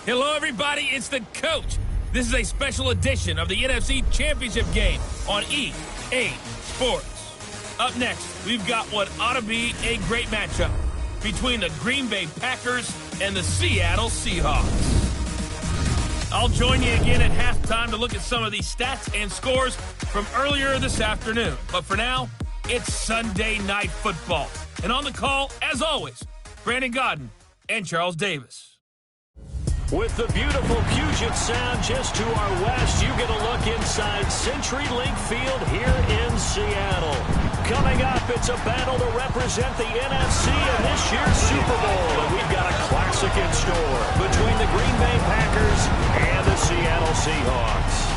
Hello, everybody. It's the coach. This is a special edition of the NFC Championship game on EA Sports. Up next, we've got what ought to be a great matchup between the Green Bay Packers and the Seattle Seahawks. I'll join you again at halftime to look at some of these stats and scores from earlier this afternoon. But for now, it's Sunday Night Football. And on the call, as always, Brandon Godden and Charles Davis. With the beautiful Puget Sound just to our west, you get a look inside CenturyLink Field here in Seattle. Coming up, it's a battle to represent the NFC in this year's Super Bowl. And we've got a classic in store between the Green Bay Packers and the Seattle Seahawks.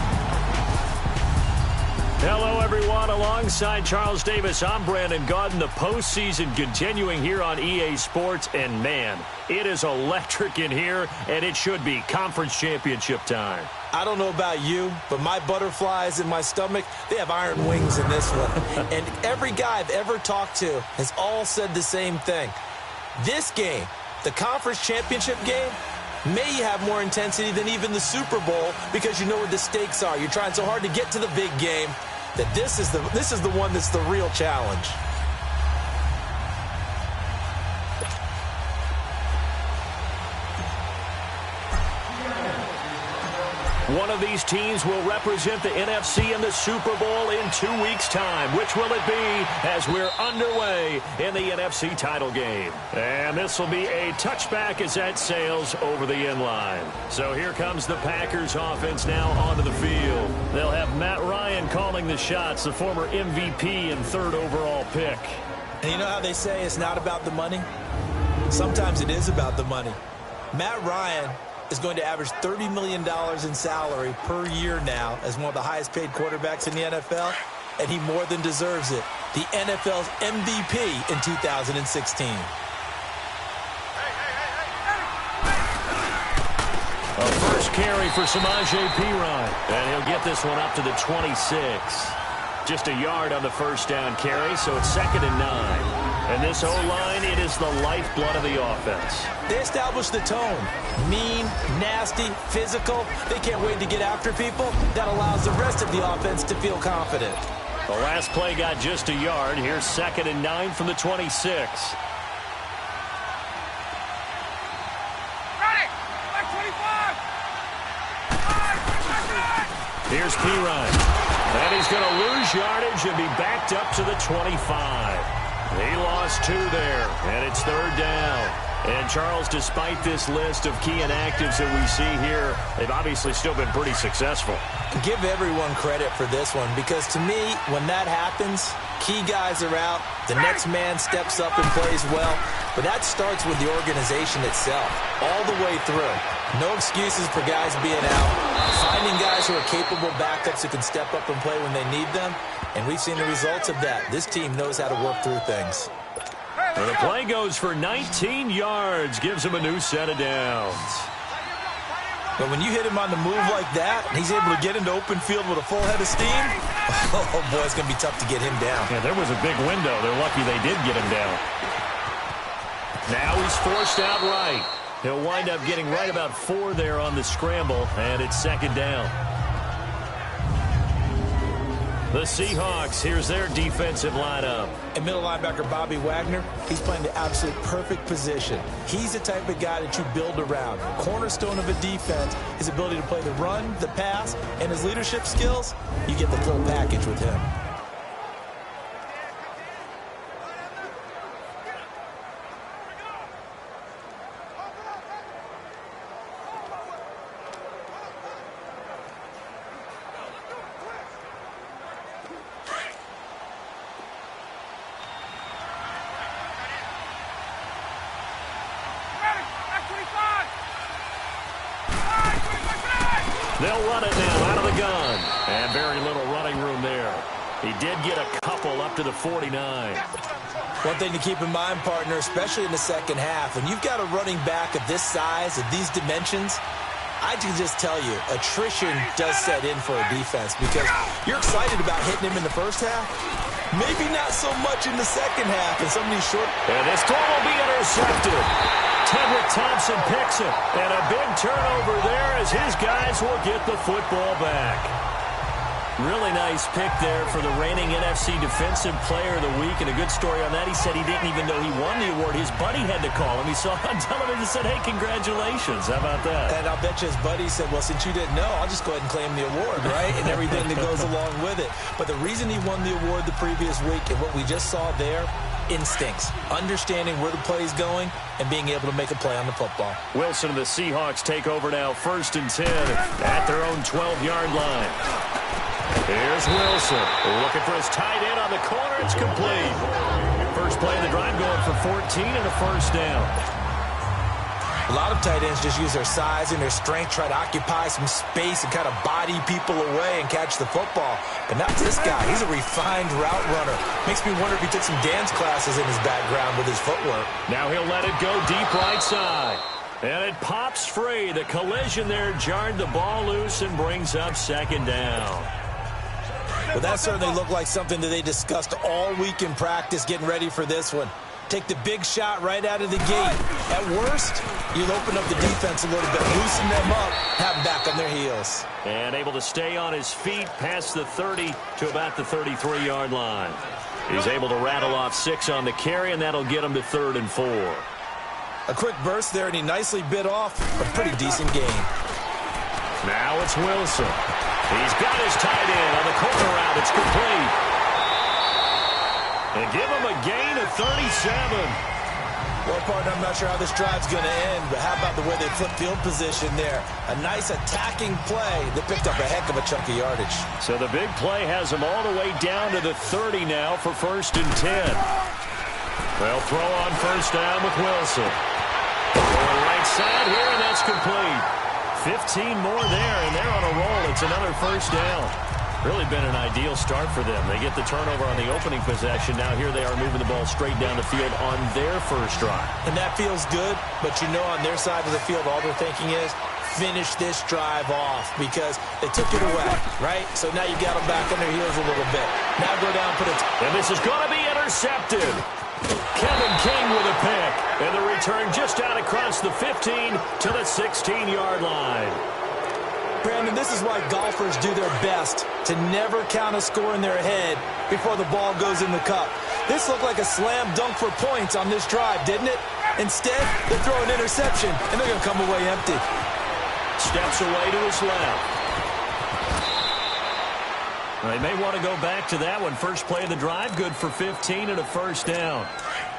Hello, everyone. Alongside Charles Davis, I'm Brandon Godden. The postseason continuing here on EA Sports. And, man, it is electric in here, and it should be conference championship time. I don't know about you, but my butterflies in my stomach, they have iron wings in this one. And every guy I've ever talked to has all said the same thing. This game, the conference championship game, may have more intensity than even the Super Bowl because you know what the stakes are. You're trying so hard to get to the big game that this is the one that's the real challenge. One of these teams will represent the NFC in the Super Bowl in 2 weeks' time. Which will it be as we're underway in the NFC title game? And this will be a touchback as that sails over the end line. So here comes the Packers offense now onto the field. They'll have Matt Ryan calling the shots, the former MVP and third overall pick. And you know how they say it's not about the money? Sometimes it is about the money. Matt Ryan is going to average $30 million in salary per year now as one of the highest paid quarterbacks in the NFL, and he more than deserves it. The NFL's MVP in 2016. A first carry for Samaje Perine, and he'll get this one up to the 26. Just a yard on the first down carry, so it's 2nd and 9. And this O-line, it is the lifeblood of the offense. They establish the tone. Mean, nasty, physical. They can't wait to get after people. That allows the rest of the offense to feel confident. The last play got just a yard. Here's 2nd and 9 from the 26. Here's Perine. And he's going to lose yardage and be backed up to the 25. He lost 2 there, and it's 3rd down. And, Charles, despite this list of key inactives that we see here, they've obviously still been pretty successful. Give everyone credit for this one because, to me, when that happens, key guys are out, the next man steps up and plays well, but that starts with the organization itself, all the way through. No excuses for guys being out, finding guys who are capable backups who can step up and play when they need them, and we've seen the results of that. This team knows how to work through things. And the play goes for 19 yards, gives him a new set of downs. But when you hit him on the move like that, and he's able to get into open field with a full head of steam, oh boy, it's going to be tough to get him down. Yeah, there was a big window. They're lucky they did get him down. Now he's forced out right. He'll wind up getting right about 4 there on the scramble, and it's 2nd down. The Seahawks, here's their defensive lineup. And middle linebacker Bobby Wagner, he's playing the absolute perfect position. He's the type of guy that you build around. Cornerstone of a defense, his ability to play the run, the pass, and his leadership skills, you get the full package with him. They'll run it now out of the gun. And very little running room there. He did get a couple up to the 49. One thing to keep in mind, partner, especially in the second half, when you've got a running back of this size, of these dimensions, I can just tell you, attrition does set in for a defense because you're excited about hitting him in the first half. Maybe not so much in the second half. And some of these short... And this throw will be intercepted. Tedrick Thompson picks it. And a big turnover there as his guys will get the football back. Really nice pick there for the reigning NFC Defensive Player of the Week. And a good story on that. He said he didn't even know he won the award. His buddy had to call him. He saw it on television and said, hey, congratulations. How about that? And I'll bet you his buddy said, well, since you didn't know, I'll just go ahead and claim the award, right? And everything that goes along with it. But the reason he won the award the previous week and what we just saw there, instincts, understanding where the play is going and being able to make a play on the football. Wilson and the Seahawks take over now, 1st and 10 at their own 12-yard line. Here's Wilson looking for his tight end on the corner. It's complete. First play of the drive going for 14 and a first down. A lot of tight ends just use their size and their strength, try to occupy some space and kind of body people away and catch the football. But not this guy. He's a refined route runner. Makes me wonder if he took some dance classes in his background with his footwork. Now he'll let it go deep right side. And it pops free. The collision there jarred the ball loose and brings up 2nd down. Well, that certainly looked like something that they discussed all week in practice getting ready for this one. Take the big shot right out of the gate. At worst, you'll open up the defense a little bit, loosen them up, have them back on their heels. And able to stay on his feet past the 30 to about the 33-yard line. He's able to rattle off 6 on the carry, and that'll get him to 3rd and 4. A quick burst there, and he nicely bit off a pretty decent gain. Now it's Wilson. He's got his tight end on the corner route. It's complete. And give him a gain of 37. Well, partner, I'm not sure how this drive's going to end, but how about the way they flip field position there? A nice attacking play that picked up a heck of a chunk of yardage. So the big play has him all the way down to the 30 now for 1st and 10. They'll throw on 1st down with Wilson. Going right side here, and that's complete. 15 more there, and they're on a roll. It's another 1st down. Really been an ideal start for them. They get the turnover on the opening possession. Now here they are moving the ball straight down the field on their first drive. And that feels good, but you know on their side of the field, all they're thinking is, finish this drive off because they took it away, right? So now you got them back on their heels a little bit. Now go down, put it. And this is going to be intercepted. Kevin King with a pick. And the return just out across the 15 to the 16-yard line. Brandon, this is why golfers do their best to never count a score in their head before the ball goes in the cup. This looked like a slam dunk for points on this drive, didn't it? Instead, they throw an interception, and they're going to come away empty. Steps away to his left. They may want to go back to that one. First play of the drive, good for 15 and a first down.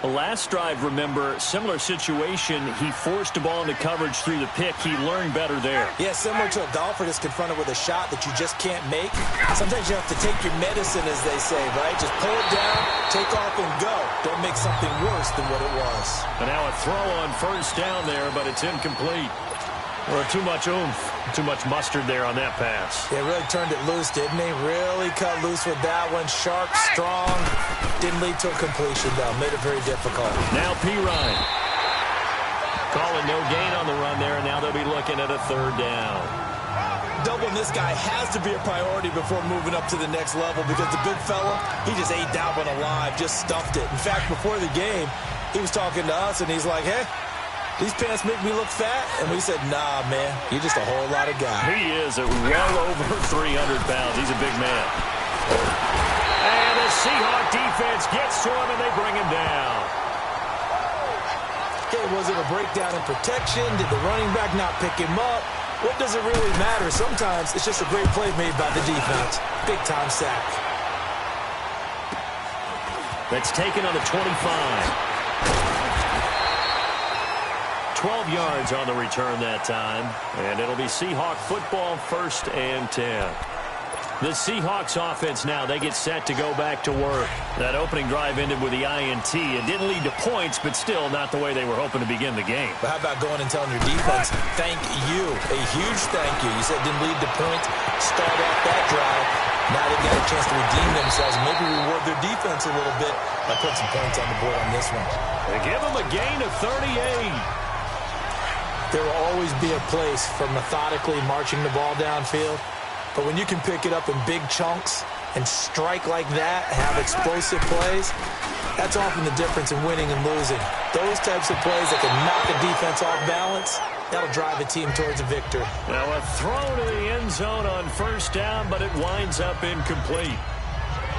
The last drive, remember, similar situation. He forced the ball into coverage through the pick. He learned better there. Yeah, similar to a golfer that's confronted with a shot that you just can't make. Sometimes you have to take your medicine, as they say, right? Just pull it down, take off, and go. Don't make something worse than what it was. And now a throw on 1st down there, but it's incomplete. Or too much oomph, too much mustard there on that pass. Yeah, really turned it loose, didn't he? Really cut loose with that one. Sharp, strong. Didn't lead to a completion, though. Made it very difficult. Now P. Ryan. Calling no gain on the run there, and now they'll be looking at a 3rd down. Doubling this guy has to be a priority before moving up to the next level because the big fella, he just ate that one alive, just stuffed it. In fact, before the game, he was talking to us, and he's like, hey, these pants make me look fat? And we said, nah, man, you're just a whole lot of guy. He is at well over 300 pounds. He's a big man. And the Seahawk defense gets to him, and they bring him down. Okay, was it a breakdown in protection? Did the running back not pick him up? What does it really matter? Sometimes it's just a great play made by the defense. Big-time sack. That's taken on the 25. 12 yards on the return that time. And it'll be Seahawk football, 1st and 10. The Seahawks offense now, they get set to go back to work. That opening drive ended with the INT. It didn't lead to points, but still not the way they were hoping to begin the game. But how about going and telling your defense, thank you, a huge thank you. You said it didn't lead to points. Start off that drive. Now they got a chance to redeem themselves and maybe reward their defense a little bit by putting some points on the board on this one. They give them a gain of 38. There will always be a place for methodically marching the ball downfield. But when you can pick it up in big chunks and strike like that, have explosive plays, that's often the difference in winning and losing. Those types of plays that can knock a defense off balance, that'll drive a team towards a victory. Now a throw to the end zone on first down, but it winds up incomplete.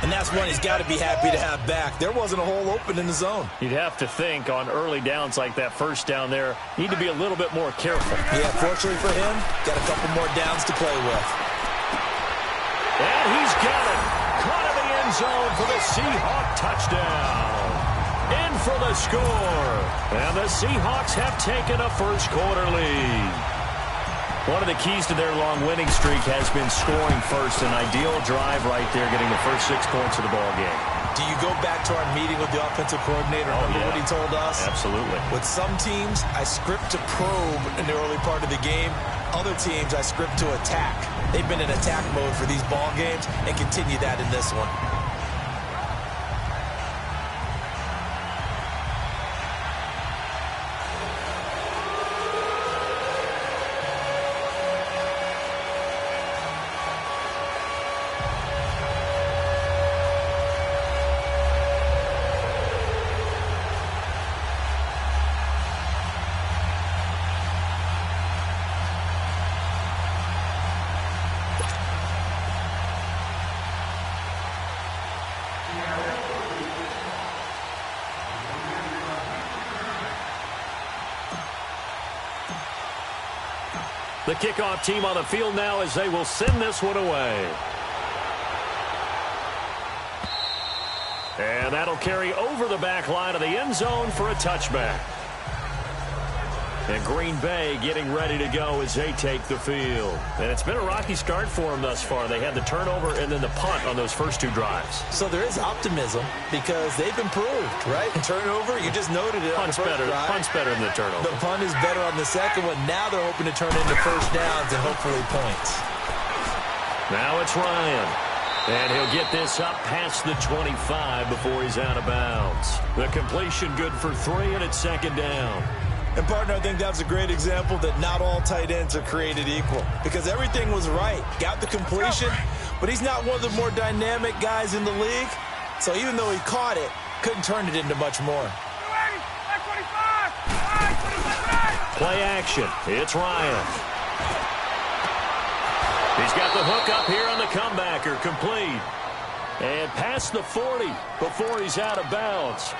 And that's one he's got to be happy to have back. There wasn't a hole open in the zone. You'd have to think on early downs like that first down there, need to be a little bit more careful. Yeah, fortunately for him, got a couple more downs to play with. And he's got it. Caught in the end zone for the Seahawk touchdown. In for the score. And the Seahawks have taken a first quarter lead. One of the keys to their long winning streak has been scoring first. An ideal drive right there, getting the first 6 points of the ball game. Do you go back to our meeting with the offensive coordinator? Remember what he told us? Absolutely. With some teams, I script to probe in the early part of the game. Other teams, I script to attack. They've been in attack mode for these ball games and continue that in this one. The kickoff team on the field now as they will send this one away. And that'll carry over the back line of the end zone for a touchback. And Green Bay getting ready to go as they take the field. And it's been a rocky start for them thus far. They had the turnover and then the punt on those first 2 drives. So there is optimism because they've improved, right? Turnover, you just noted it. Punt's better than the turnover. The punt is better on the second one. Now they're hoping to turn into first downs and hopefully points. Now it's Ryan. And he'll get this up past the 25 before he's out of bounds. The completion good for 3, and it's second down. And, partner, I think that's a great example that not all tight ends are created equal because everything was right. Got the completion, but he's not one of the more dynamic guys in the league. So even though he caught it, couldn't turn it into much more. Play action. It's Ryan. He's got the hook up here on the comebacker. Complete. And past the 40 before he's out of bounds.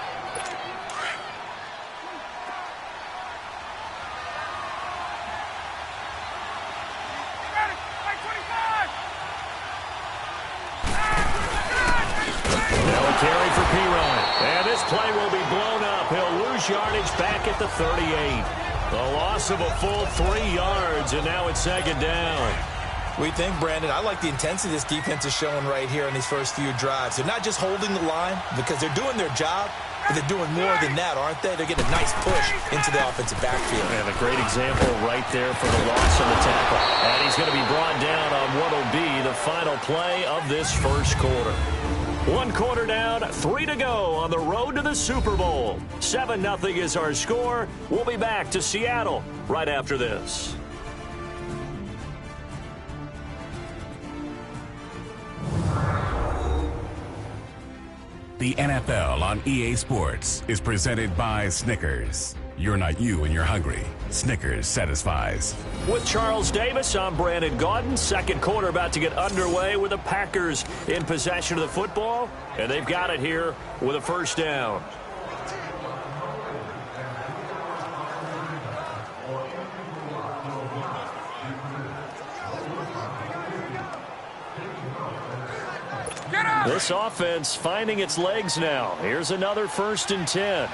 Carry for P-Ryan. And this play will be blown up. He'll lose yardage back at the 38. A loss of a full 3 yards, and now it's second down. We think, Brandon, I like the intensity this defense is showing right here in these first few drives. They're not just holding the line because they're doing their job, but they're doing more than that, aren't they? They're getting a nice push into the offensive backfield. And a great example right there for the loss on the tackle. And he's going to be brought down on what will be the final play of this first quarter. 1 quarter down, 3 to go on the road to the Super Bowl. 7-0 is our score. We'll be back to Seattle right after this. The NFL on EA Sports is presented by Snickers. You're not you when you're hungry. Snickers satisfies. With Charles Davis, I'm Brandon Gaudin. Second quarter about to get underway with the Packers in possession of the football. And they've got it here with a first down. This offense finding its legs now. Here's another 1st and 10.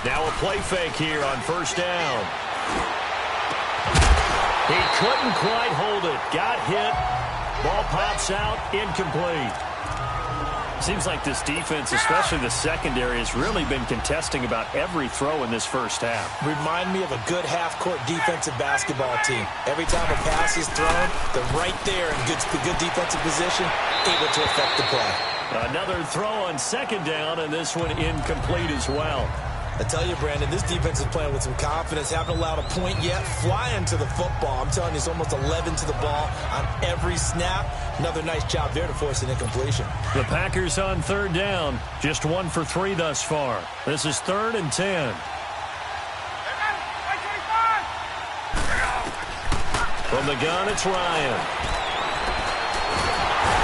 Now a play fake here on first down. He couldn't quite hold it. Got hit. Ball pops out. Incomplete. Seems like this defense, especially the secondary, has really been contesting about every throw in this first half. Remind me of a good half-court defensive basketball team. Every time a pass is thrown, they're right there in good defensive position, able to affect the play. Another throw on second down, and this one incomplete as well. I tell you, Brandon, this defense is playing with some confidence. Haven't allowed a point yet. Flying to the football. I'm telling you, it's almost 11 to the ball on every snap. Another nice job there to force an incompletion. The Packers on third down. Just 1 for 3 thus far. This is 3rd and 10. From the gun, it's Ryan.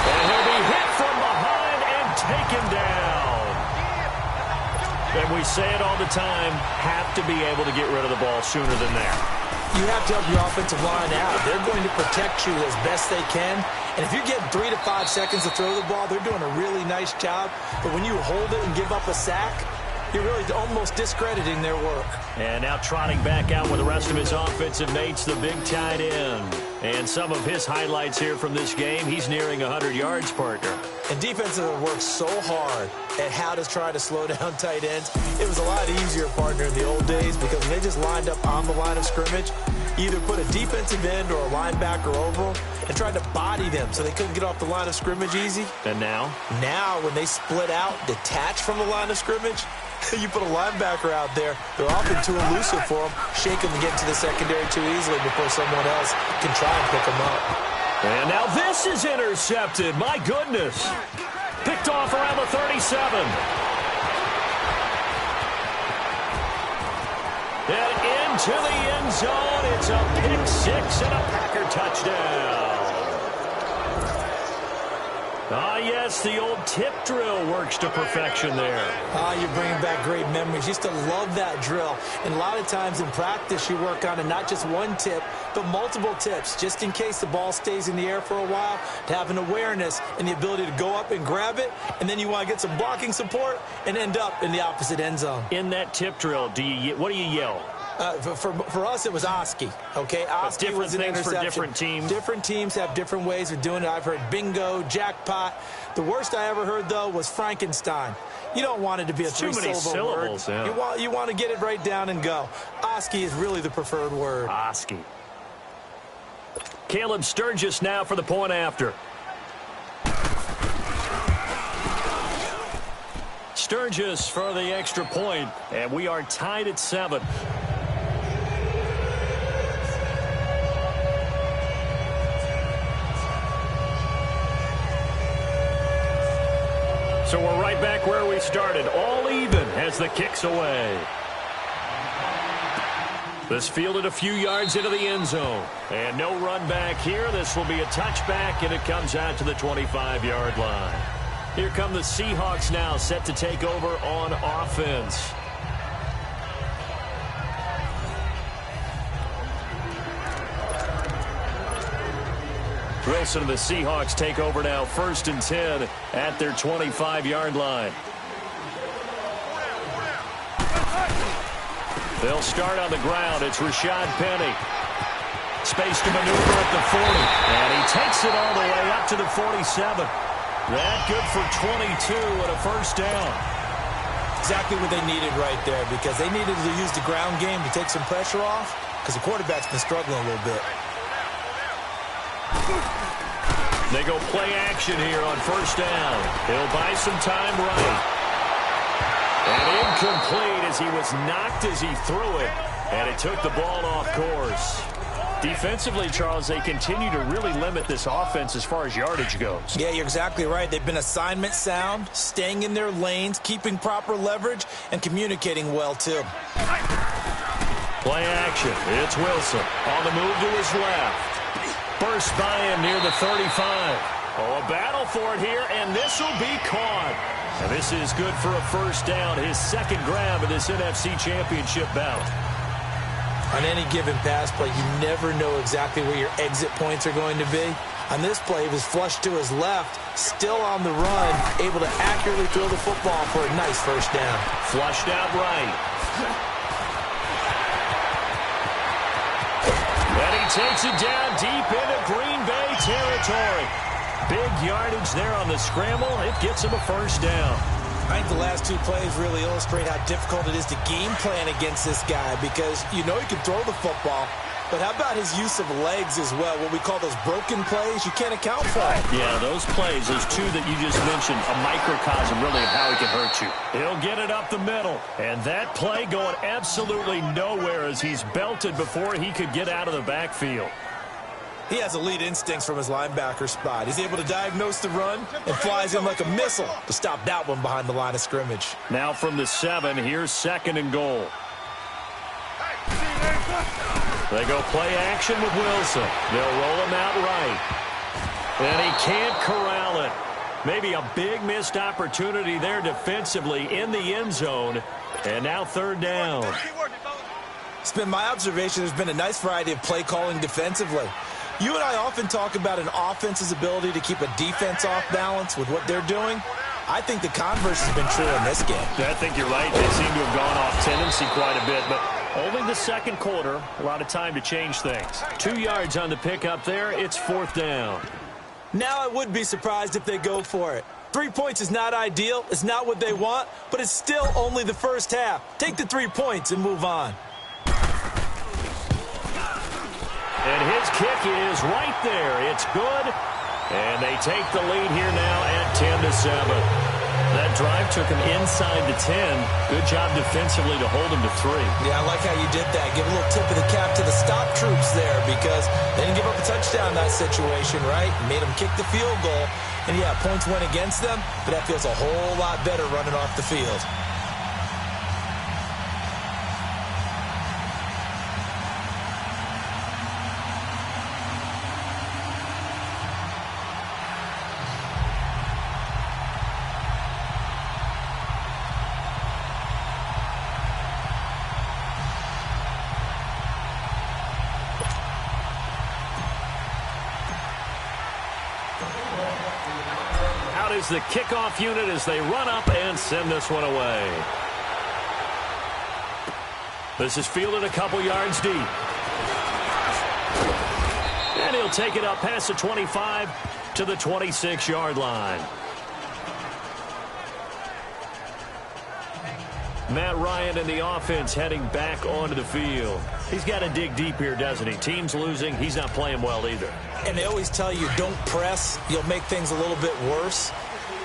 And he'll be hit from behind and taken down. And we say it all the time, have to be able to get rid of the ball sooner than that. You have to help your offensive line out. They're going to protect you as best they can. And if you get 3 to 5 seconds to throw the ball, they're doing a really nice job. But when you hold it and give up a sack, you're really almost discrediting their work. And now trotting back out with the rest of his offensive mates, the big tight end. And some of his highlights here from this game, he's nearing 100 yards, partner. And defenses have worked so hard at how to try to slow down tight ends. It was a lot easier, partner, in the old days because when they just lined up on the line of scrimmage, either put a defensive end or a linebacker over them and tried to body them so they couldn't get off the line of scrimmage easy. And now? Now, when they split out, detach from the line of scrimmage, you put a linebacker out there, they're often too elusive for them, shake them and get to the secondary too easily before someone else can try and pick them up. And now this is intercepted. My goodness. Picked off around the 37. And into the end zone. It's a pick six and a Packer touchdown. Ah, yes, the old tip drill works to perfection there. Ah, you're bringing back great memories. Used to love that drill. And a lot of times in practice, you work on it, not just one tip, but multiple tips, just in case the ball stays in the air for a while, to have an awareness and the ability to go up and grab it, and then you want to get some blocking support and end up in the opposite end zone. In that tip drill, what do you yell? For us, it was Oski, okay? Oski was an interception. For different teams. Different teams have different ways of doing it. I've heard bingo, jackpot. The worst I ever heard, though, was Frankenstein. You don't want it to be a three-syllable word. Yeah. You want to get it right down and go. Oski is really the preferred word. Oski. Caleb Sturgis now for the point after. Sturgis for the extra point, and we are tied at 7. So we're right back where we started, all even as the kick's away. This fielded a few yards into the end zone. And no run back here. This will be a touchback, and it comes out to the 25-yard line. Here come the Seahawks now, set to take over on offense. Wilson and the Seahawks take over now, 1st and 10 at their 25-yard line. They'll start on the ground. It's Rashad Penny. Space to maneuver at the 40. And he takes it all the way up to the 47. That good for 22 and a first down. Exactly what they needed right there, because they needed to use the ground game to take some pressure off, because the quarterback's been struggling a little bit. They go play action here on first down. He'll buy some time right. And incomplete as he was knocked as he threw it. And it took the ball off course. Defensively, Charles, they continue to really limit this offense as far as yardage goes. Yeah, you're exactly right. They've been assignment sound, staying in their lanes, keeping proper leverage, and communicating well, too. Play action. It's Wilson on the move to his left. Burst by him near the 35. Oh, a battle for it here, and this will be caught. And this is good for a first down, his second grab of this NFC Championship bout. On any given pass play, you never know exactly where your exit points are going to be. On this play, he was flushed to his left, still on the run, able to accurately throw the football for a nice first down. Flushed out right. And he takes it down deep into Green Bay territory. Big yardage there on the scramble. It gets him a first down. I think the last two plays really illustrate how difficult it is to game plan against this guy, because you know he can throw the football, But how about his use of legs as well? What we call those broken plays, you can't account for it. Yeah, those plays, those two that you just mentioned, a microcosm really of how he can hurt you. He'll get it up the middle. And that play going absolutely nowhere as he's belted before he could get out of the backfield. He has elite instincts from his linebacker spot. He's able to diagnose the run and flies in like a missile to stop that one behind the line of scrimmage. Now from the 7, here's 2nd and goal. They go play action with Wilson. They'll roll him out right. And he can't corral it. Maybe a big missed opportunity there defensively in the end zone. And now 3rd down. It's been my observation there's been a nice variety of play calling defensively. You and I often talk about an offense's ability to keep a defense off balance with what they're doing. I think the converse has been true in this game. I think you're right. They seem to have gone off tendency quite a bit, but only the 2nd quarter. A lot of time to change things. 2 yards on the pickup there. It's 4th down. Now I would be surprised if they go for it. 3 points is not ideal. It's not what they want, but it's still only the first half. Take the 3 points and move on. And his kick is right there. It's good. And they take the lead here now at 10-7. That drive took him inside the 10. Good job defensively to hold him to 3. Yeah, I like how you did that. Give a little tip of the cap to the stop troops there because they didn't give up a touchdown in that situation, right? Made them kick the field goal. And, yeah, points went against them, but that feels a whole lot better running off the field. Is the kickoff unit as they run up and send this one away. This is fielded a couple yards deep. And he'll take it up past the 25 to the 26-yard line. Matt Ryan and the offense heading back onto the field. He's got to dig deep here, doesn't he? Team's losing. He's not playing well either. And they always tell you, don't press. You'll make things a little bit worse.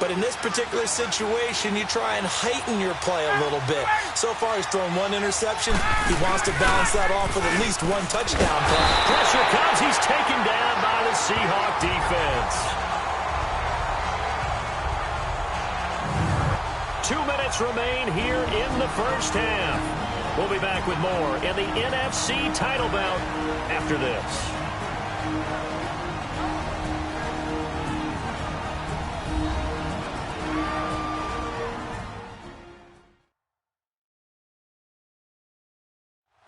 But in this particular situation, you try and heighten your play a little bit. So far, he's thrown 1 interception. He wants to balance that off with at least 1 touchdown pass. Pressure comes. He's taken down by the Seahawks defense. 2 minutes remain here in the first half. We'll be back with more in the NFC title bout after this.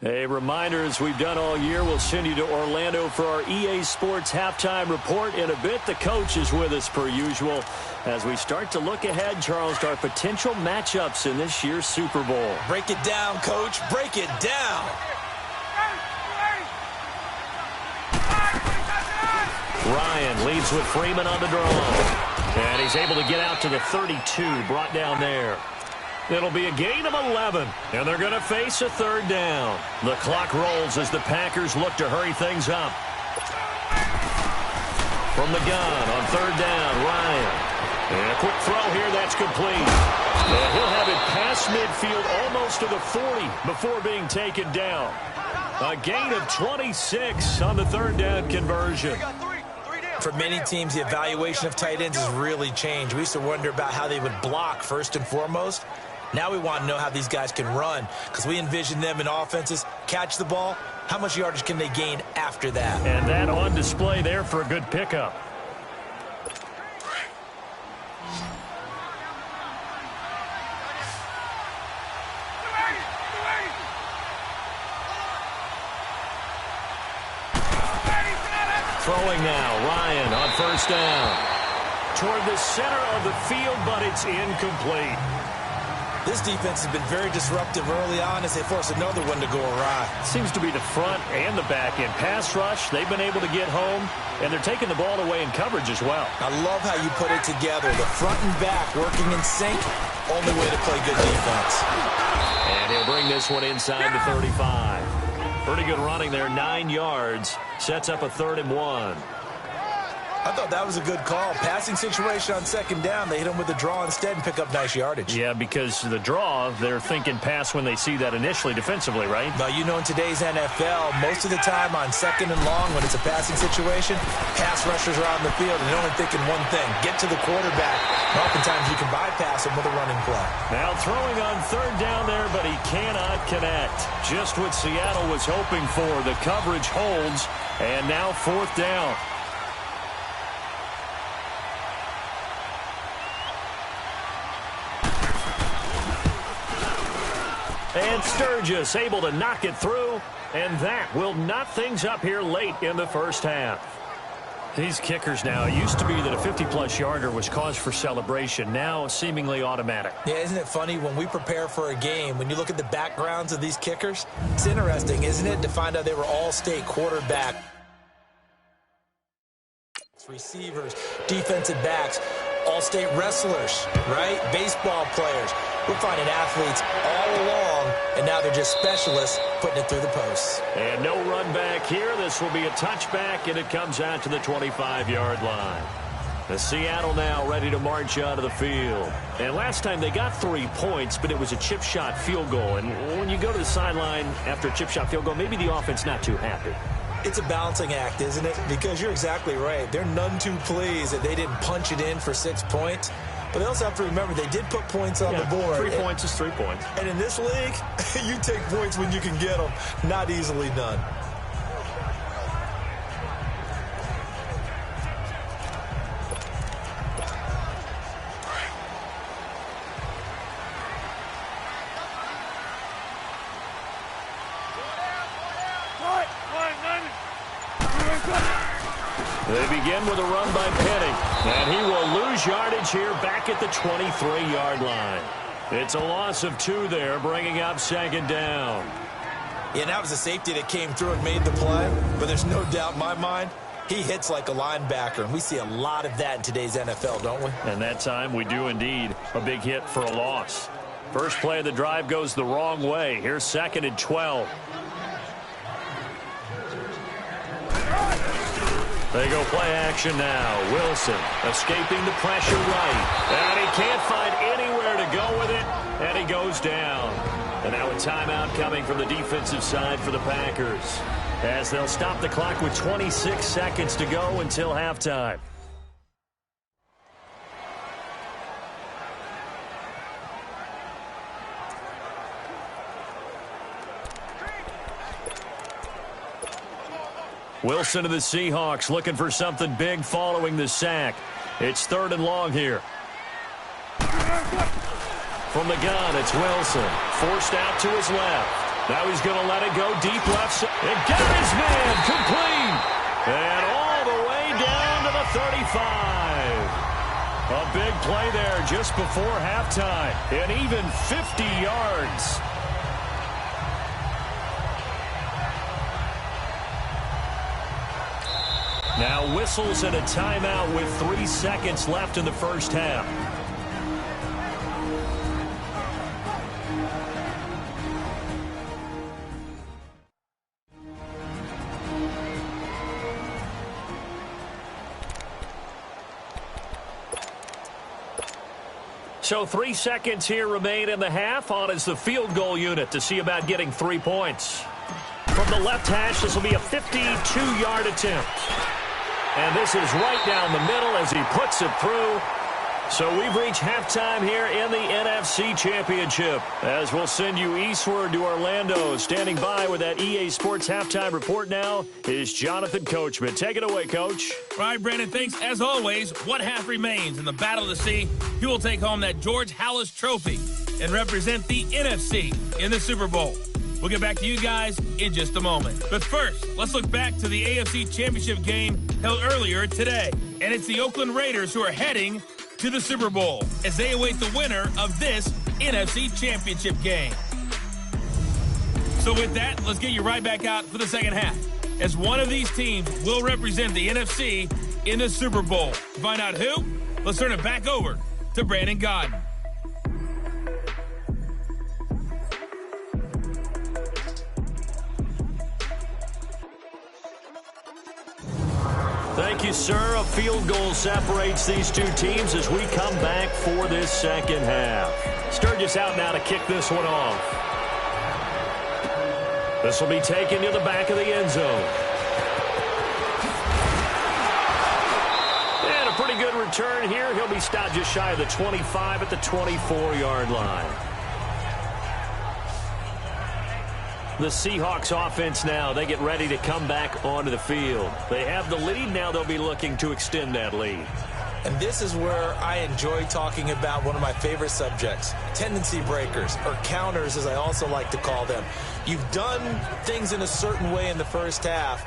A reminder, as we've done all year, we'll send you to Orlando for our EA Sports halftime report in a bit. The coach is with us per usual as we start to look ahead, Charles, to our potential matchups in this year's Super Bowl. Break it down, Coach. Break it down. Ryan leads with Freeman on the draw. And he's able to get out to the 32, brought down there. It'll be a gain of 11, and they're going to face a 3rd down. The clock rolls as the Packers look to hurry things up. From the gun on 3rd down, Ryan. And a quick throw here, that's complete. And he'll have it past midfield almost to the 40 before being taken down. A gain of 26 on the 3rd down conversion. For many teams, the evaluation of tight ends has really changed. We used to wonder about how they would block first and foremost. Now we want to know how these guys can run because we envision them in offenses, catch the ball. How much yardage can they gain after that? And that on display there for a good pickup. Throwing now, Ryan on 1st down. Toward the center of the field, but it's incomplete. This defense has been very disruptive early on as they force another one to go awry. Seems to be the front and the back end. Pass rush, they've been able to get home, and they're taking the ball away in coverage as well. I love how you put it together. The front and back working in sync, only way to play good defense. And he'll bring this one inside the 35. Pretty good running there, 9 yards. Sets up a 3rd and 1. I thought that was a good call. Passing situation on 2nd down. They hit him with the draw instead and pick up nice yardage. Yeah, because the draw, they're thinking pass when they see that initially defensively, right? Now, you know, in today's NFL, most of the time on 2nd and long, when it's a passing situation, pass rushers are on the field and they're only thinking one thing, get to the quarterback. And oftentimes you can bypass him with a running play. Now throwing on 3rd down there, but he cannot connect. Just what Seattle was hoping for. The coverage holds, and now 4th down. And Sturgis able to knock it through, and that will knot things up here late in the first half. These kickers now, it used to be that a 50-plus yarder was cause for celebration, now seemingly automatic. Yeah, isn't it funny when we prepare for a game, when you look at the backgrounds of these kickers, it's interesting, isn't it, to find out they were all-state quarterback, receivers, defensive backs, all-state wrestlers, right? Baseball players. We're finding athletes all along, and now they're just specialists putting it through the posts. And no run back here. This will be a touchback, and it comes out to the 25-yard line. The Seattle now ready to march out of the field. And last time they got 3 points, but it was a chip shot field goal. And when you go to the sideline after a chip shot field goal, maybe the offense not too happy. It's a balancing act, isn't it? Because you're exactly right. They're none too pleased that they didn't punch it in for 6 points. But they also have to remember they did put points on the board. 3 points is 3 points. And in this league, you take points when you can get them. Not easily done. They begin with a run by Penny, and he will lose yardage here back at the 23-yard line. It's a loss of 2 there, bringing up 2nd down. Yeah, that was a safety that came through and made the play, but there's no doubt in my mind, he hits like a linebacker, and we see a lot of that in today's NFL, don't we? And that time we do indeed. A big hit for a loss. First play of the drive goes the wrong way. Here's 2nd and 12. They go play action now. Wilson escaping the pressure right. And he can't find anywhere to go with it. And he goes down. And now a timeout coming from the defensive side for the Packers, as they'll stop the clock with 26 seconds to go until halftime. Wilson of the Seahawks looking for something big following the sack. It's 3rd and long here. From the gun, it's Wilson. Forced out to his left. Now he's going to let it go deep left. And got his man complete. And all the way down to the 35. A big play there just before halftime. And even 50 yards. Now whistles and a timeout with 3 seconds left in the first half. So 3 seconds here remain in the half. On is the field goal unit to see about getting 3 points. From the left hash, this will be a 52-yard attempt. And this is right down the middle as he puts it through. So we've reached halftime here in the NFC Championship, as we'll send you eastward to Orlando. Standing by with that EA Sports halftime report now is Jonathan Coachman. Take it away, Coach. All right, Brandon, thanks. As always, one half remains in the Battle of the Sea. He will take home that George Halas Trophy and represent the NFC in the Super Bowl. We'll get back to you guys in just a moment. But first, let's look back to the AFC Championship game held earlier today. And it's the Oakland Raiders who are heading to the Super Bowl as they await the winner of this NFC Championship game. So with that, let's get you right back out for the second half, as one of these teams will represent the NFC in the Super Bowl. To find out who, let's turn it back over to Brandon Godden. Thank you, sir. A field goal separates these two teams as we come back for this second half. Sturgis out now to kick this one off. This will be taken to the back of the end zone. And a pretty good return here. He'll be stopped just shy of the 25 at the 24-yard line. The Seahawks offense now, they get ready to come back onto the field. They have the lead. Now they'll be looking to extend that lead. And this is where I enjoy talking about one of my favorite subjects, tendency breakers, or counters as I also like to call them. You've done things in a certain way in the first half,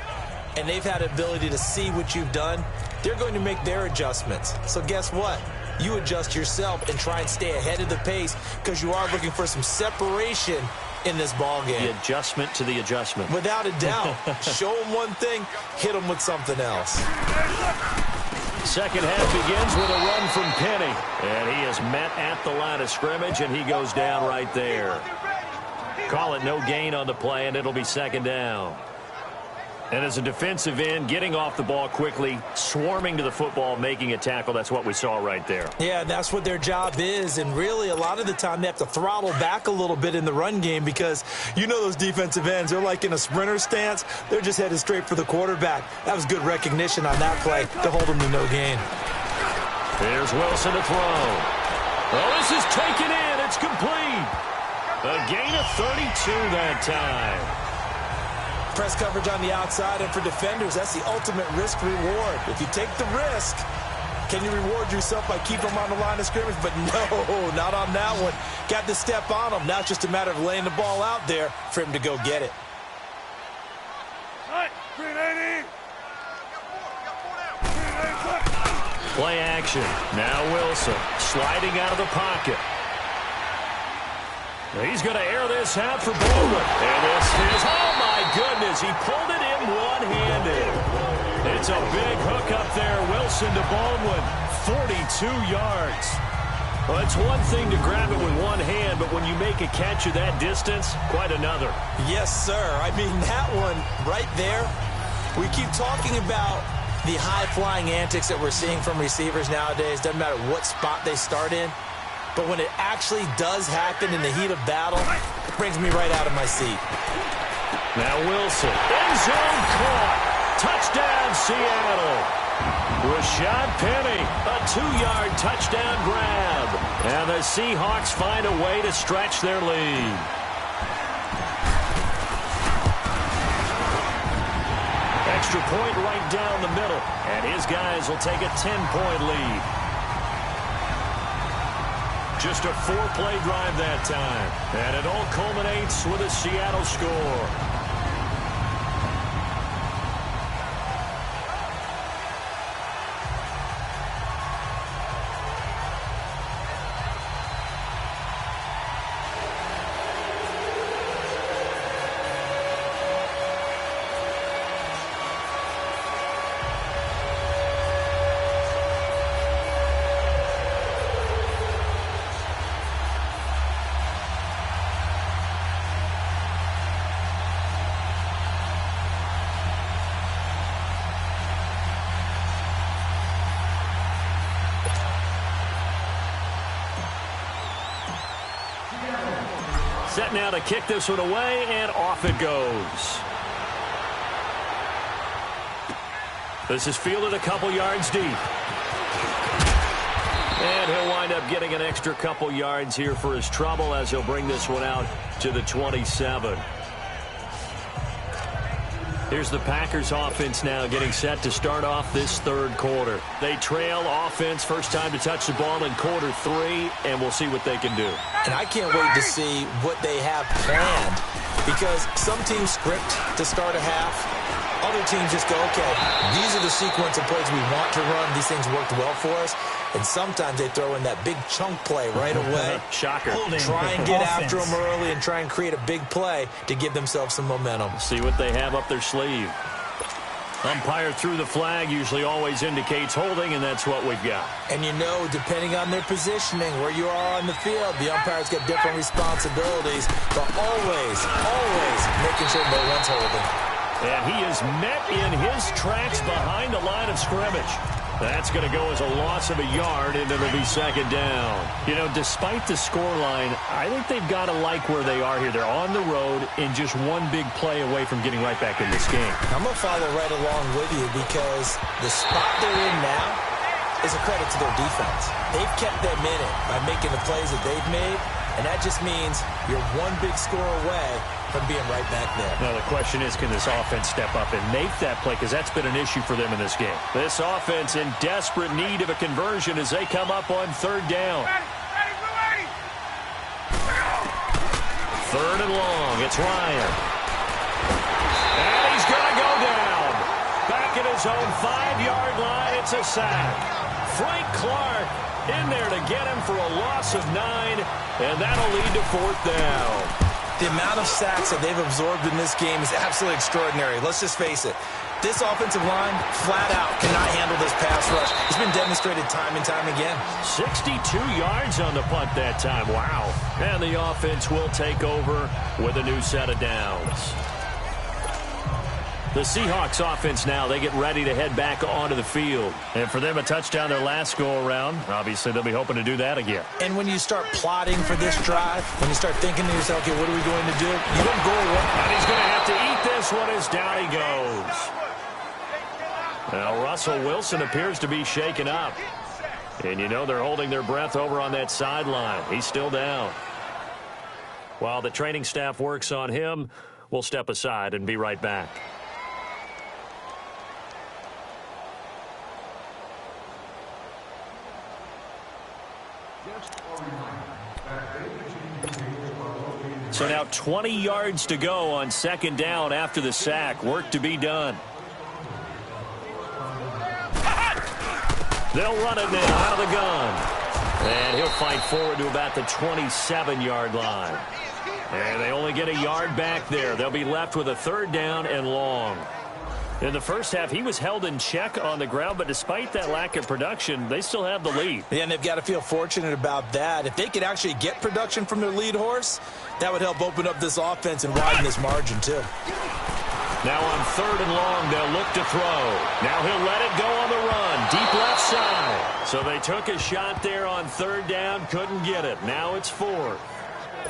and they've had the ability to see what you've done. They're going to make their adjustments. So guess what? You adjust yourself and try and stay ahead of the pace because you are looking for some separation in this ball game. The adjustment to the adjustment. Without a doubt. Show them one thing, hit them with something else. Second half begins with a run from Penny. And he is met at the line of scrimmage, and he goes down right there. Call it no gain on the play, and it'll be second down. And as a defensive end, getting off the ball quickly, swarming to the football, making a tackle, that's what we saw right there. Yeah, that's what their job is. And really, a lot of the time, they have to throttle back a little bit in the run game because you know those defensive ends, they're like in a sprinter stance. They're just headed straight for the quarterback. That was good recognition on that play to hold them to no gain. Here's Wilson to throw. Oh, this is taken in. It's complete. A gain of 32 that time. Press coverage on the outside, and for defenders, that's the ultimate risk-reward. If you take the risk, can you reward yourself by keeping them on the line of scrimmage? But no, not on that one. Got to step on them. Now it's just a matter of laying the ball out there for him to go get it. Play action. Now Wilson sliding out of the pocket. He's going to air this out for Baldwin. And this is, oh my goodness, he pulled it in one-handed. It's a big hook up there. Wilson to Baldwin, 42 yards. Well, it's one thing to grab it with one hand, but when you make a catch of that distance, quite another. Yes, sir. I mean, that one right there, we keep talking about the high-flying antics that we're seeing from receivers nowadays. Doesn't matter what spot they start in. But when it actually does happen in the heat of battle, it brings me right out of my seat. Now Wilson, end zone caught. Touchdown, Seattle. Rashad Penny, a 2-yard touchdown grab. And the Seahawks find a way to stretch their lead. Extra point right down the middle. And his guys will take a 10-point lead. Just a 4-play drive that time. And it all culminates with a Seattle score. Set now to kick this one away, and off it goes. This is fielded a couple yards deep. And he'll wind up getting an extra couple yards here for his trouble as he'll bring this one out to the 27. Here's the Packers offense now getting set to start off this third quarter. They trail offense, first time to touch the ball in quarter 3, and we'll see what they can do. And I can't wait to see what they have planned, because some teams script to start a half. Other teams just go, okay, these are the sequence of plays we want to run. These things worked well for us. And sometimes they throw in that big chunk play right away. Shocker. Try and get after them early and try and create a big play to give themselves some momentum. See what they have up their sleeve. Umpire threw the flag, usually always indicates holding, and that's what we've got. And you know, depending on their positioning, where you are on the field, the umpires get different responsibilities, but always making sure no one's holding. And he is met in his tracks behind the line of scrimmage. That's going to go as a loss of a yard, and it'll be second down. You know, despite the scoreline, I think they've got to like where they are here. They're on the road and just one big play away from getting right back in this game. I'm going to follow right along with you because the spot they're in now is a credit to their defense. They've kept them in it by making the plays that they've made, and that just means you're one big score away from being right back there. Now, the question is, can this offense step up and make that play? Because that's been an issue for them in this game. This offense in desperate need of a conversion as they come up on third down. Third and long. It's Ryan. And he's going to go down. Back at his own 5-yard line. It's a sack. Frank Clark in there to get him for a loss of 9, and that'll lead to fourth down. The amount of sacks that they've absorbed in this game is absolutely extraordinary. Let's just face it. This offensive line, flat out, cannot handle this pass rush. It's been demonstrated time and time again. 62 yards on the punt that time. Wow. And the offense will take over with a new set of downs. The Seahawks offense now, they get ready to head back onto the field. And for them, a touchdown their last go-around. Obviously, they'll be hoping to do that again. And when you start plotting for this drive, when you start thinking to yourself, okay, what are we going to do? You don't go away. And he's going to have to eat this one as down he goes. Now, Russell Wilson appears to be shaken up. And you know they're holding their breath over on that sideline. He's still down. While the training staff works on him, we'll step aside and be right back. So now 20 yards to go on second down after the sack. Work to be done. They'll run it now out of the gun. And he'll fight forward to about the 27-yard line. And they only get a yard back there. They'll be left with a third down and long. In the first half, he was held in check on the ground, but despite that lack of production, they still have the lead. Yeah, and they've got to feel fortunate about that. If they could actually get production from their lead horse, that would help open up this offense and widen this margin, too. Now on third and long, they'll look to throw. Now he'll let it go on the run, deep left side. So they took a shot there on third down, couldn't get it. Now it's fourth.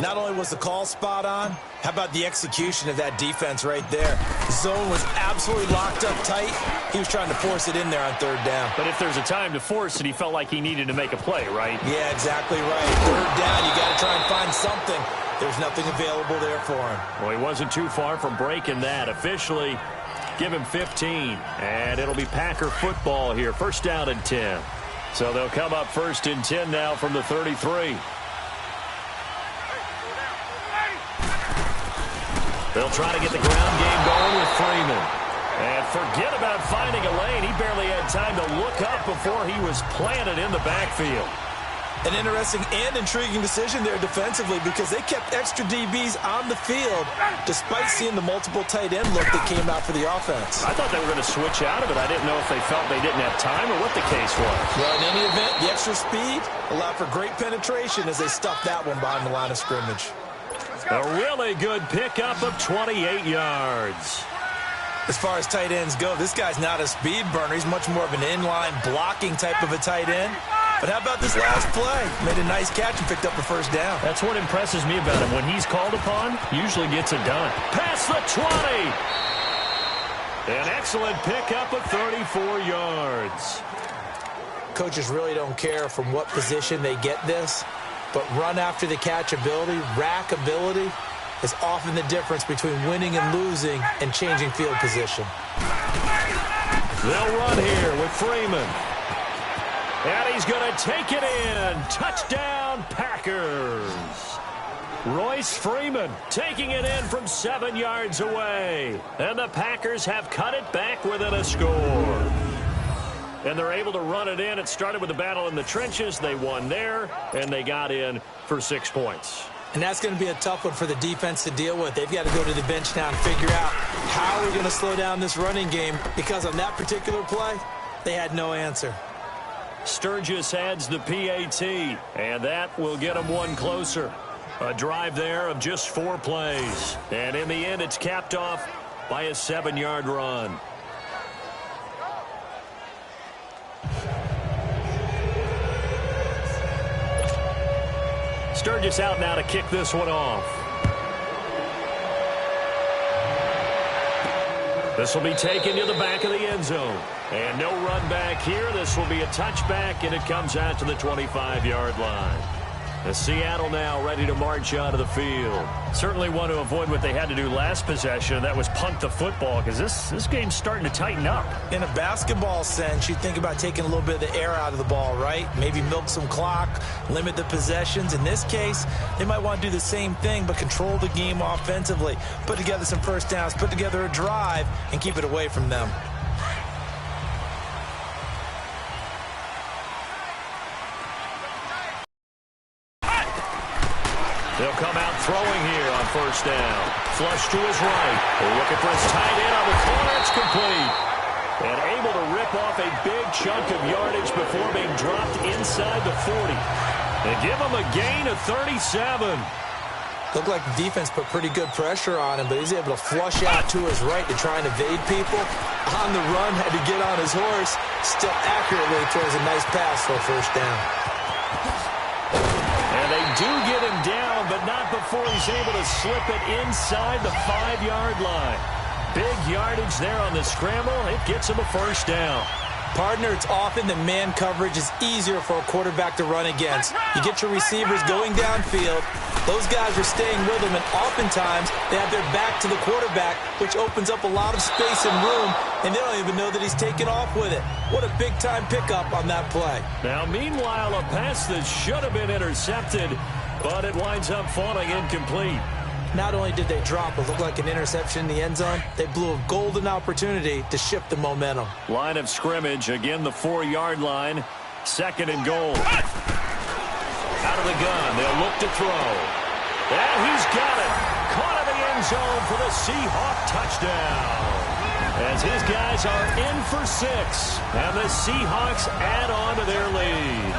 Not only was the call spot on, how about the execution of that defense right there? The zone was absolutely locked up tight. He was trying to force it in there on third down. But if there's a time to force it, he felt like he needed to make a play, right? Yeah, exactly right. Third down, you got to try and find something. There's nothing available there for him. Well, he wasn't too far from breaking that. Officially, give him 15. And it'll be Packer football here. First down and 10. So they'll come up first and 10 now from the 33. They'll try to get the ground game going with Freeman. And forget about finding a lane. He barely had time to look up before he was planted in the backfield. An interesting and intriguing decision there defensively because they kept extra DBs on the field despite seeing the multiple tight end look that came out for the offense. I thought they were going to switch out of it. I didn't know if they felt they didn't have time or what the case was. Well, in any event, the extra speed allowed for great penetration as they stuffed that one behind the line of scrimmage. A really good pickup of 28 yards. As far as tight ends go, this guy's not a speed burner. He's much more of an inline blocking type of a tight end. But how about this last play? Made a nice catch and picked up the first down. That's what impresses me about him. When he's called upon, usually gets it done. Past the 20. An excellent pickup of 34 yards. Coaches really don't care from what position they get this, but run after the catch ability, rack ability, is often the difference between winning and losing and changing field position. They'll run here with Freeman. And he's going to take it in. Touchdown, Packers. Royce Freeman taking it in from 7 yards away. And the Packers have cut it back within a score. And they're able to run it in. It started with a battle in the trenches. They won there, and they got in for 6 points. And that's going to be a tough one for the defense to deal with. They've got to go to the bench now and figure out how we're going to slow down this running game, because on that particular play, they had no answer. Sturgis adds the PAT, and that will get them one closer. A drive there of just 4 plays. And in the end, it's capped off by a 7-yard run. Sturgis out now to kick this one off. This will be taken to the back of the end zone. And no run back here. This will be a touchback, and it comes out to the 25-yard line. The Seattle now ready to march onto the field. Certainly want to avoid what they had to do last possession. That was punt the football, because this game's starting to tighten up. In a basketball sense, you think about taking a little bit of the air out of the ball, right? Maybe milk some clock, limit the possessions. In this case, they might want to do the same thing, but control the game offensively. Put together some first downs, put together a drive, and keep it away from them. They'll come out throwing here on first down. Flush to his right. They're looking for his tight end on the corner. It's complete. And able to rip off a big chunk of yardage before being dropped inside the 40. They give him a gain of 37. Looked like the defense put pretty good pressure on him, but he's able to flush out to his right to try and evade people. On the run, had to get on his horse. Still accurately throws a nice pass for a first down. And they do get him down, but not before he's able to slip it inside the 5-yard line. Big yardage there on the scramble. It gets him a first down. Partner, it's often that man coverage is easier for a quarterback to run against. You get your receivers going downfield. Those guys are staying with him, and oftentimes they have their back to the quarterback, which opens up a lot of space and room, and they don't even know that he's taken off with it. What a big-time pickup on that play. Now, meanwhile, a pass that should have been intercepted, but it winds up falling incomplete. Not only did they drop what looked like an interception in the end zone, they blew a golden opportunity to shift the momentum. Line of scrimmage, again the 4-yard line. Second and goal. Out of the gun, they'll look to throw. And he's got it. Caught in the end zone for the Seahawk touchdown. As his guys are in for 6. And the Seahawks add on to their lead.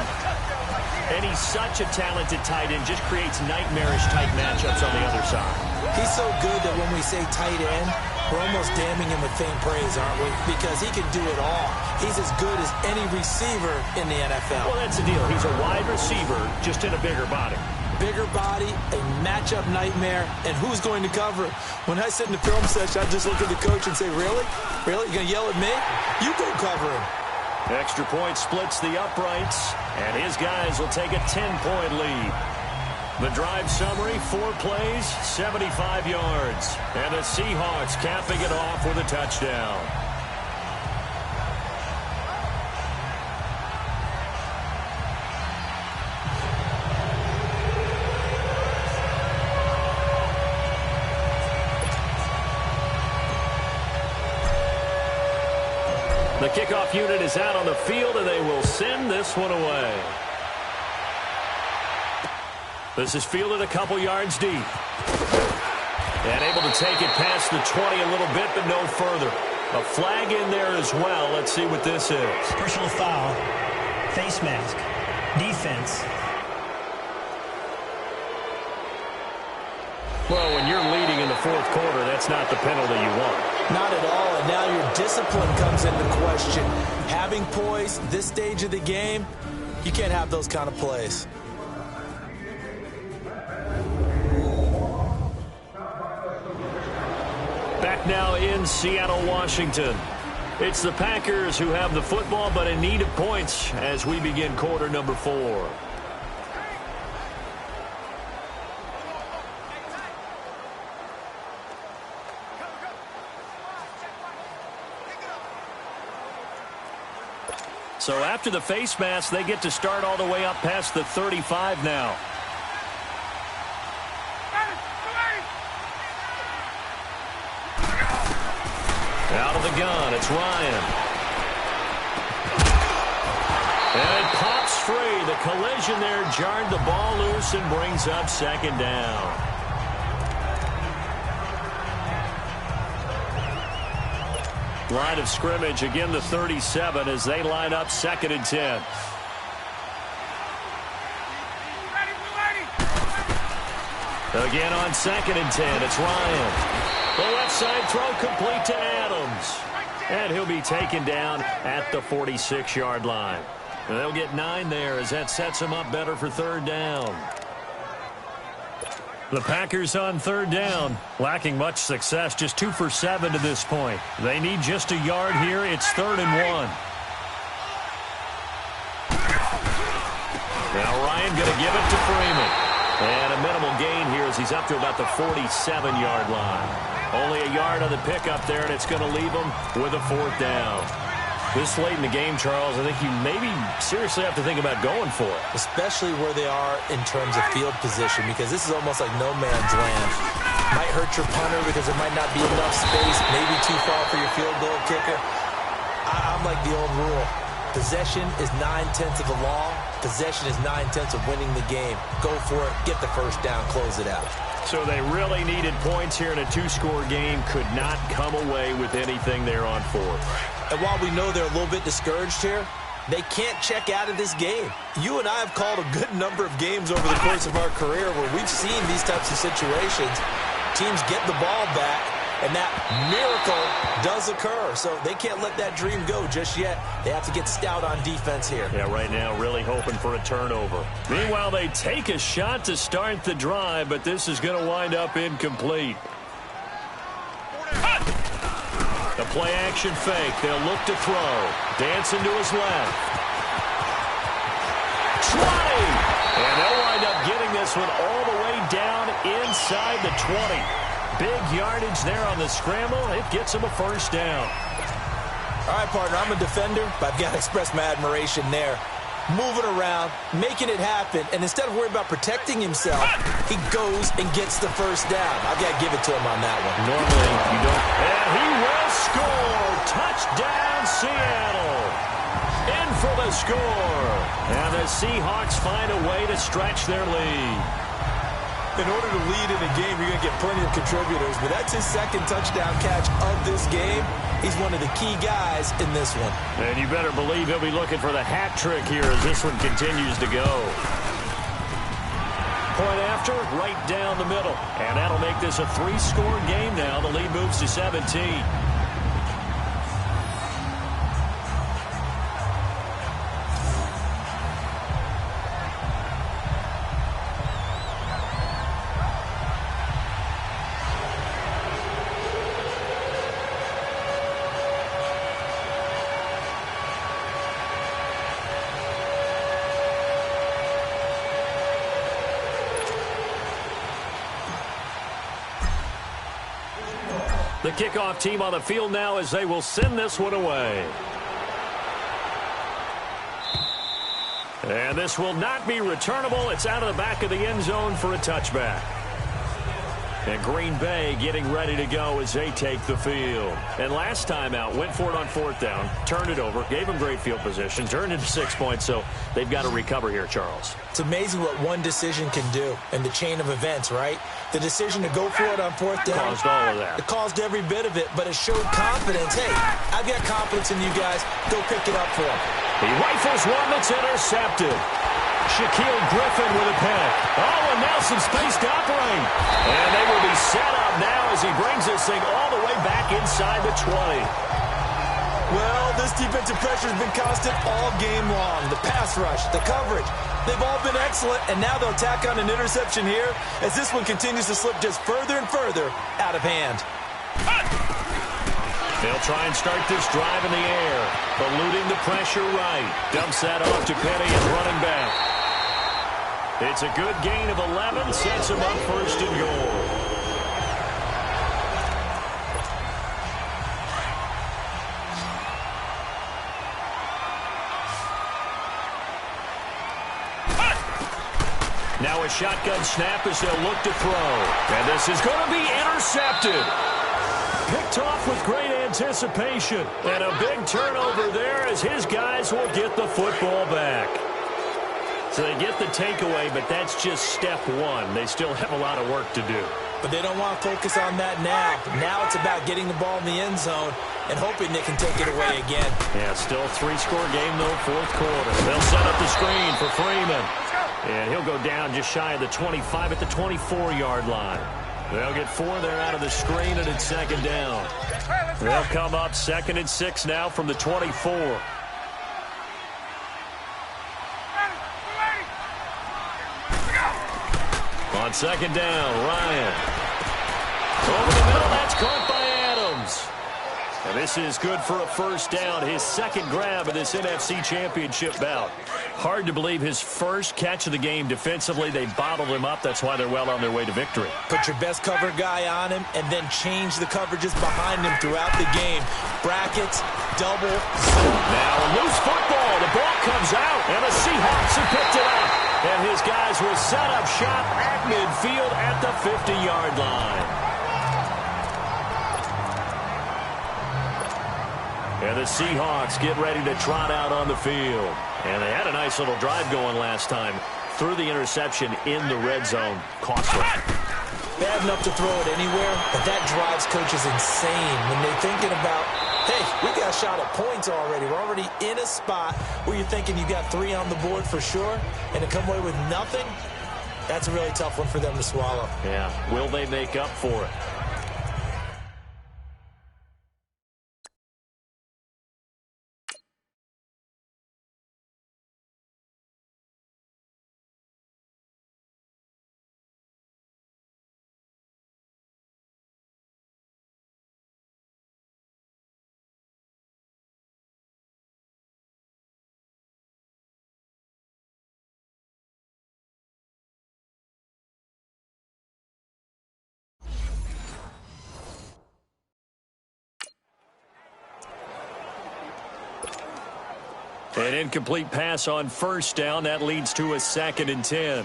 And he's such a talented tight end, just creates nightmarish-type matchups on the other side. He's so good that when we say tight end, we're almost damning him with faint praise, aren't we? Because he can do it all. He's as good as any receiver in the NFL. Well, that's the deal. He's a wide receiver, just in a bigger body. Bigger body, a matchup nightmare, and who's going to cover him? When I sit in the film session, I just look at the coach and say, really? Really? You're going to yell at me? You go cover him. Extra point splits the uprights, and his guys will take a 10-point lead. The drive summary, 4 plays, 75 yards. And the Seahawks capping it off with a touchdown. The kickoff unit is out on the field, and they will send this one away. This is fielded a couple yards deep. And able to take it past the 20 a little bit, but no further. A flag in there as well. Let's see what this is. Personal foul, face mask, defense. Well, when you're leading in the 4th quarter, that's not the penalty you want. Not at all, and now your discipline comes into question. Having poise this stage of the game, you can't have those kind of plays. Back now in Seattle, Washington. It's the Packers who have the football, but in need of points as we begin quarter number 4. So after the face mask, they get to start all the way up past the 35 now. Out of the gun, it's Ryan. And it pops free. The collision there jarred the ball loose and brings up second down. Line of scrimmage, again the 37 as they line up 2nd and 10. Again on 2nd and 10, it's Ryan. The left side throw complete to Adams. And he'll be taken down at the 46-yard line. They'll get 9 there as that sets them up better for third down. The Packers on third down, lacking much success, just 2 for 7 to this point. They need just a yard here. It's 3rd and 1. Now Ryan going to give it to Freeman. And a minimal gain here as he's up to about the 47-yard line. Only a yard on the pickup there, and it's going to leave him with a 4th down. This late in the game, Charles, I think you maybe seriously have to think about going for it. Especially where they are in terms of field position, because this is almost like no man's land. Might hurt your punter because there might not be enough space, maybe too far for your field goal kicker. I'm like the old rule. Possession is 9/10 of the law. Possession is 9/10 of winning the game. Go for it, get the first down, close it out. So they really needed points here in a 2-score game. Could not come away with anything there on 4th. And while we know they're a little bit discouraged here, they can't check out of this game. You and I have called a good number of games over the course of our career where we've seen these types of situations. Teams get the ball back, and that miracle does occur. So they can't let that dream go just yet. They have to get stout on defense here. Yeah, right now really hoping for a turnover. Meanwhile, they take a shot to start the drive, but this is going to wind up incomplete. The play-action fake. They'll look to throw. Dancing to his left. 20! And they'll wind up getting this one all the way down inside the 20. Big yardage there on the scramble. It gets him a first down. All right, partner, I'm a defender, but I've got to express my admiration there. Moving around, making it happen, and instead of worrying about protecting himself, he goes and gets the first down. I've got to give it to him on that one. Normally, you don't. And he will score. Touchdown, Seattle. In for the score. And the Seahawks find a way to stretch their lead. In order to lead in a game, you're going to get plenty of contributors, but that's his 2nd touchdown catch of this game. He's one of the key guys in this one. And you better believe he'll be looking for the hat trick here as this one continues to go. Point after, right down the middle. And that'll make this a 3-score game now. The lead moves to 17. The kickoff team on the field now as they will send this one away. And this will not be returnable. It's out of the back of the end zone for a touchback. And Green Bay getting ready to go as they take the field. And last time out, went for it on 4th down, turned it over, gave them great field position, turned it to 6 points, so they've got to recover here, Charles. It's amazing what one decision can do in the chain of events, right? The decision to go for it on 4th down. Caused all of that. It caused every bit of it, but it showed confidence. Hey, I've got confidence in you guys. Go pick it up for him. He rifles one that's intercepted. Shaquille Griffin with a pick. Oh, and now some space to operate. And they will be set up now as he brings this thing all the way back inside the 20. Well, this defensive pressure has been constant all game long. The pass rush, the coverage, they've all been excellent, and now they'll tack on an interception here as this one continues to slip just further and further out of hand. They'll try and start this drive in the air, eluding the pressure right. Dumps that off to Penny and running back. It's a good gain of 11, sets him up 1st and goal. Now a shotgun snap as they'll look to throw. And this is going to be intercepted. Picked off with great anticipation. And a big turnover there as his guys will get the football back. So they get the takeaway, but that's just step one. They still have a lot of work to do. But they don't want to focus on that now. Now it's about getting the ball in the end zone and hoping they can take it away again. Yeah, still a 3-score game, though, 4th quarter. They'll set up the screen for Freeman. And he'll go down just shy of the 25 at the 24-yard line. They'll get 4 there out of the screen, and it's second down. They'll come up 2nd and 6 now from the 24. On second down, Ryan. Over the middle, that's caught by Adams. And this is good for a first down, his second grab of this NFC Championship bout. Hard to believe his first catch of the game defensively. They bottled him up. That's why they're well on their way to victory. Put your best cover guy on him and then change the coverages behind him throughout the game. Brackets, double, zone. Now a loose football. The ball comes out, and the Seahawks have picked it up. And his guys will set up shop at midfield at the 50-yard line. And the Seahawks get ready to trot out on the field. And they had a nice little drive going last time. Threw the interception in the red zone. Costly. Bad enough to throw it anywhere, but that drives coaches insane when they're thinking about, hey, we got a shot at points already. We're already in a spot where you're thinking you got 3 on the board for sure, and to come away with nothing, that's a really tough one for them to swallow. Yeah, will they make up for it? An incomplete pass on first down. That leads to a 2nd and 10.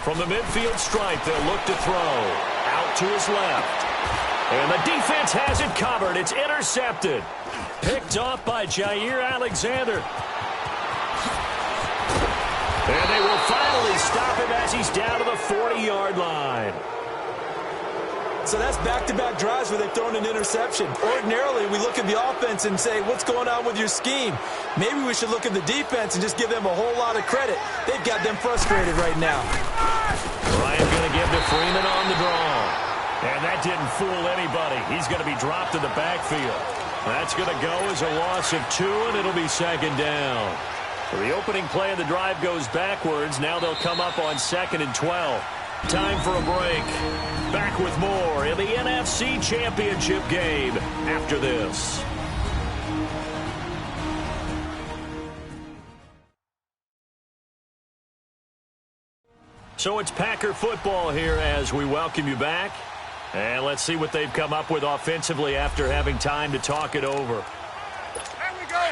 From the midfield stripe, they'll look to throw. Out to his left. And the defense has it covered. It's intercepted. Picked off by Jair Alexander. And they will finally stop him as he's down to the 40-yard line. So that's back-to-back drives where they've thrown an interception. Ordinarily, we look at the offense and say, what's going on with your scheme? Maybe we should look at the defense and just give them a whole lot of credit. They've got them frustrated right now. Ryan going to give to Freeman on the draw. And that didn't fool anybody. He's going to be dropped to the backfield. That's going to go as a loss of 2, and it'll be second down. So the opening play of the drive goes backwards. Now they'll come up on 2nd and 12. Time for a break. Back with more in the NFC Championship game after this. So it's Packer football here as we welcome you back. And let's see what they've come up with offensively after having time to talk it over. There we go.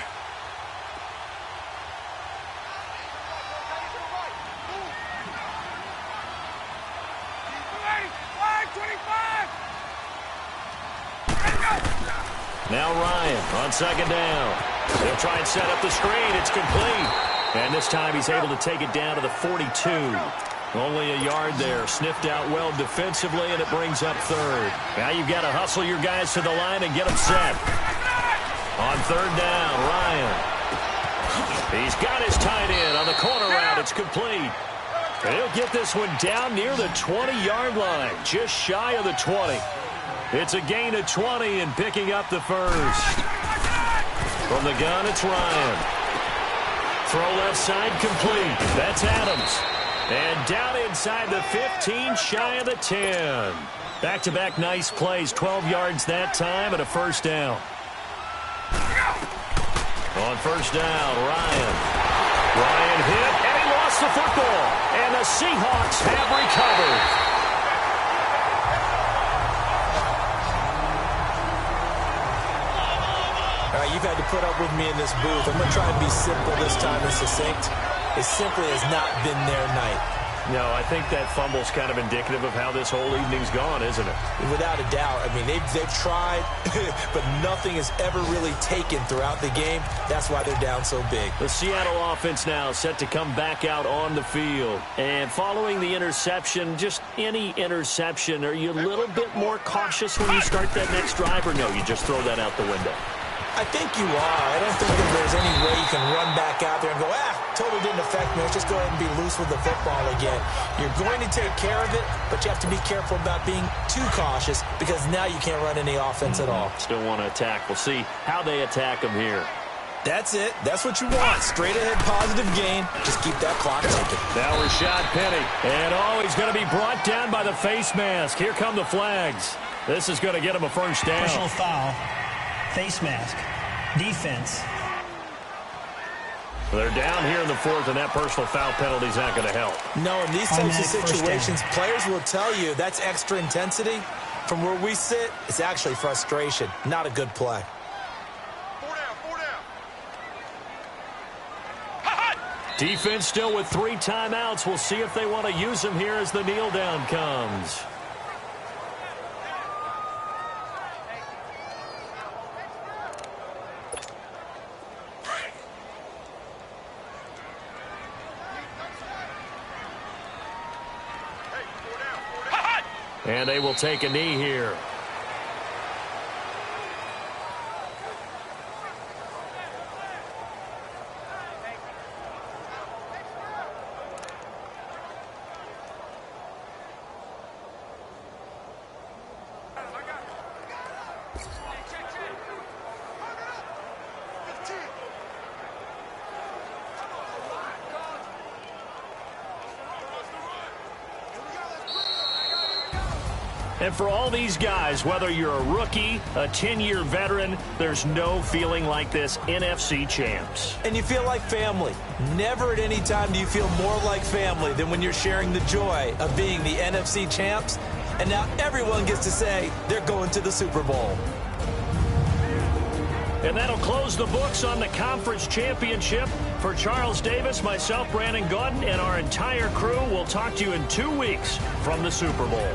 Now Ryan on second down. He'll try and set up the screen. It's complete. And this time he's able to take it down to the 42. Only a yard there. Sniffed out well defensively, and it brings up 3rd. Now you've got to hustle your guys to the line and get them set. On 3rd down, Ryan. He's got his tight end on the corner route. It's complete. And he'll get this one down near the 20-yard line, just shy of the 20. It's a gain of 20 and picking up the first. From the gun, it's Ryan. Throw left side complete. That's Adams. And down inside the 15, shy of the 10. Back-to-back nice plays, 12 yards that time and a first down. On first down, Ryan. Ryan hit, and he lost the football. And the Seahawks have recovered. You've had to put up with me in this booth. I'm going to try and be simple this time and succinct. It simply has not been their night. No, I think that fumble's kind of indicative of how this whole evening's gone, isn't it? Without a doubt. I mean, they've tried, but nothing is ever really taken throughout the game. That's why they're down so big. The Seattle offense now set to come back out on the field. And following the interception, just any interception, are you a little bit more cautious when you start that next drive, or no, you just throw that out the window? I think you are. I don't think that there's any way you can run back out there and go, totally didn't affect me. Let's just go ahead and be loose with the football again. You're going to take care of it, but you have to be careful about being too cautious because now you can't run any offense at all. Still want to attack. We'll see how they attack them here. That's it. That's what you want. Straight ahead positive gain. Just keep that clock ticking. Now Rashad Penny. And he's going to be brought down by the face mask. Here come the flags. This is going to get him a first down. Personal foul, face mask, defense. They're down here in the fourth, and that personal foul penalty is not going to help. No, in these types of situations, players will tell you that's extra intensity. From where we sit, it's actually frustration. Not a good play. Defense still with 3 timeouts. We'll see if they want to use them here as the kneel down comes. And they will take a knee here. And for all these guys, whether you're a rookie, a 10-year veteran, there's no feeling like this NFC champs. And you feel like family. Never at any time do you feel more like family than when you're sharing the joy of being the NFC champs. And now everyone gets to say they're going to the Super Bowl. And that'll close the books on the conference championship. For Charles Davis, myself, Brandon Gaudin, and our entire crew, we'll talk to you in 2 weeks from the Super Bowl.